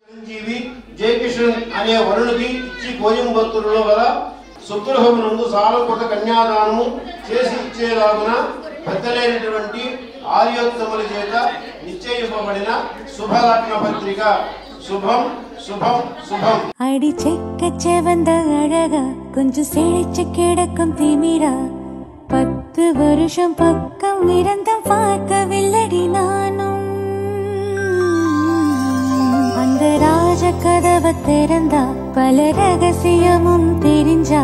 చిరంజీవి జయకిషన్ అనే వరుణుకి ఇచ్చి కోయంబత్తూరులో గల సుగృహమునందు సాలకొట కన్యాదానము చేసి ఇచ్చేలాగున పెద్దలైనటువంటి ఆర్యోత్తముల చేత నిశ్చయింపబడిన శుభలగ్న పత్రిక. శుభం శుభం శుభం. அடி செக்க செவந்த அழகா கொஞ்சம் செழிச்சு கிடக்கும் திமிரா 10 வருஷம் பக்கம் இருந்தும் பார்க்கவில்லடி நானும். அந்த ராஜ கதவை திறந்தா பல ரகசியமும் தெரிஞ்சா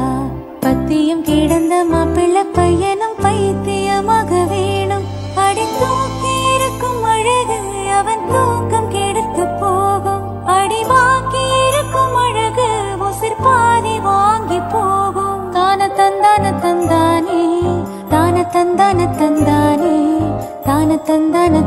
பத்தியம் கிடந்த மாப்பிள்ளை பையனும் பைத்தியமாக வேணும். அடி தூக்கி இருக்கும் அழகு அவன் தூக்கம் கெடுத்து போகும். அடி பாக்கி இருக்கும் அழகு உசிர் பாதி வாங்கி போகும். தான தந்தான தந்தானே தான தந்தான தந்தானே தான தந்தான